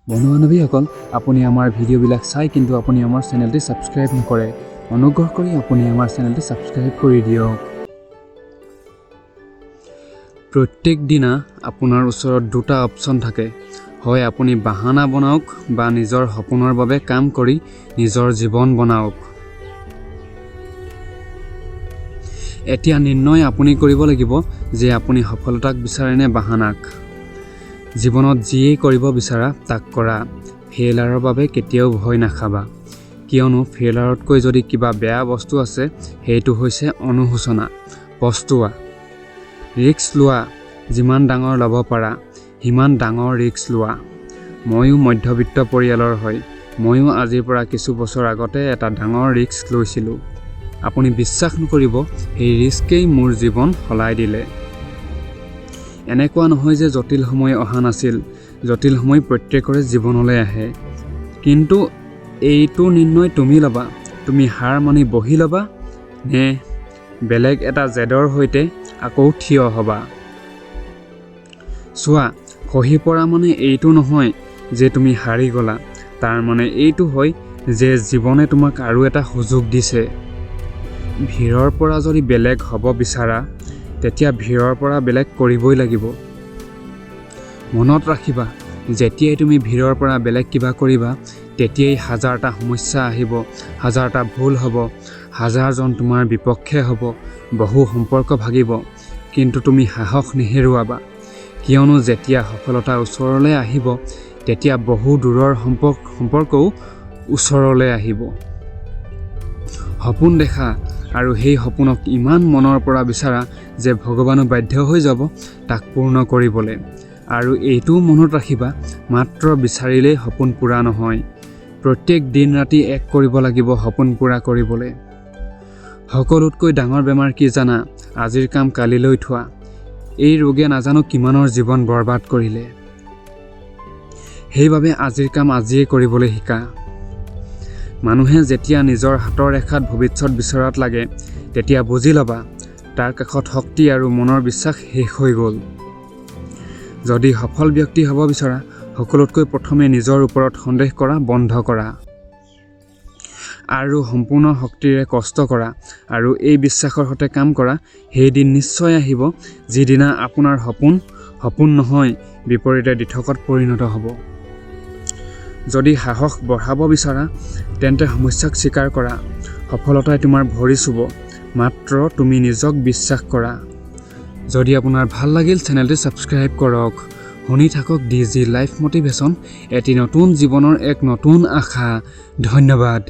বন্ধু-বান্ধৱীসকল, আপুনি আমাৰ ভিডিঅ'বিলাক চাই কিন্তু আপুনি আমাৰ চেনেলটি ছাবস্ক্ৰাইব নকৰে। অনুগ্ৰহ কৰি আপুনি আমাৰ চেনেলটি ছাবস্ক্ৰাইব কৰি দিয়ক। প্ৰত্যেক দিনা আপোনাৰ ওচৰত দুটা অপচন থাকে। হয় আপুনি বাহানা বনাওক বা নিজৰ সপোনৰ বাবে কাম কৰি নিজৰ জীৱন বনাওক। এতিয়া নিৰ্ণয় আপুনি কৰিব লাগিব যে আপুনি সফলতাক বিচাৰে নে বাহানাক। জীৱনত যিয়েই কৰিব বিচাৰা তাক কৰা। ফেইলাৰৰ বাবে কেতিয়াও ভয় নাখাবা, কিয়নো ফেইলাৰতকৈ যদি কিবা বেয়া বস্তু আছে সেইটো হৈছে অনুশোচনা, পস্তোৱা। ৰিস্ক লোৱা, যিমান ডাঙৰ ল'ব পাৰা সিমান ডাঙৰ ৰিস্ক লোৱা। ময়ো মধ্যবিত্ত পৰিয়ালৰ হয়। ময়ো আজিৰ পৰা কিছু বছৰ আগতে এটা ডাঙৰ ৰিস্ক লৈছিলোঁ। আপুনি বিশ্বাস নকৰিব, সেই ৰিস্কেই মোৰ জীৱন সলাই দিলে। এনেকুৱা নহয় যে জটিল সময় অহা নাছিল। জটিল সময় প্ৰত্যেকৰে জীৱনলৈ আহে, কিন্তু এইটো নিৰ্ণয় তুমি ল'বা। তুমি হাৰ মানি বহি ল'বা নে বেলেগ এটা জেদৰ সৈতে আকৌ থিয় হ'বা। চোৱা, খহি পৰা মানে এইটো নহয় যে তুমি হাৰি গ'লা। তাৰ মানে এইটো হয় যে জীৱনে তোমাক আৰু এটা সুযোগ দিছে। ভিৰৰ পৰা যদি বেলেগ হ'ব বিচাৰা তেতিয়া ভিৰৰ পৰা বেলেগ কৰিবই লাগিব। মনত ৰাখিবা, যেতিয়াই তুমি ভিৰৰ পৰা বেলেগ কিবা কৰিবা তেতিয়াই হাজাৰটা সমস্যা আহিব, হাজাৰটা ভুল হ'ব, হাজাৰজন তোমাৰ বিপক্ষে হ'ব, বহু সম্পৰ্ক ভাগিব, কিন্তু তুমি সাহস নেহেৰুৱাবা। কিয়নো যেতিয়া সফলতা ওচৰলৈ আহিব তেতিয়া বহু দূৰৰ সম্পৰ্কও ওচৰলৈ আহিব। সপোন দেখা আৰু সেই সপোনক ইমান মনৰ পৰা বিচাৰা যে ভগৱানো বাধ্য হৈ যাব তাক পূৰ্ণ কৰিবলৈ। আৰু এইটোও মনত ৰাখিবা, মাত্ৰ বিচাৰিলেই সপোন পূৰা নহয়। প্ৰত্যেক দিন ৰাতি এক কৰিব লাগিব সপোন পূৰা কৰিবলৈ। সকলোতকৈ ডাঙৰ বেমাৰ কি জানা? আজিৰ কাম কালিলৈ থোৱা। এই ৰোগে নাজানো কিমানৰ জীৱন বৰবাদ কৰিলে। সেইবাবে আজিৰ কাম আজিয়েই কৰিবলৈ শিকা। মানুহে যেতিয়া নিজৰ হাতৰ ৰেখাত ভৱিষ্যত বিচৰাত লাগে তেতিয়া বুজি ল'বা তাৰ কাষত শক্তি আৰু মনৰ বিশ্বাস শেষ হৈ গ'ল। যদি সফল ব্যক্তি হ'ব বিচৰা, সকলোতকৈ প্ৰথমে নিজৰ ওপৰত সন্দেহ কৰা বন্ধ কৰা আৰু সম্পূৰ্ণ শক্তিৰে কষ্ট কৰা আৰু এই বিশ্বাসৰ সৈতে কাম কৰা। সেইদিন নিশ্চয় আহিব যিদিনা আপোনাৰ সপোন নহয়, বিপৰীতে দিঠকত পৰিণত হ'ব। যদি সাহস বঢ়াব বিচাৰা তেন্তে সমস্যাক স্বীকাৰ কৰা। সফলতাই তোমাৰ ভৰি চুব, মাত্ৰ তুমি নিজক বিশ্বাস কৰা। যদি আপোনাৰ ভাল লাগিল চেনেলটি ছাবস্ক্ৰাইব কৰক। শুনি থাকক D.G লাইফ মটিভেশ্যন, এটি নতুন জীৱনৰ এক নতুন আশা। ধন্যবাদ।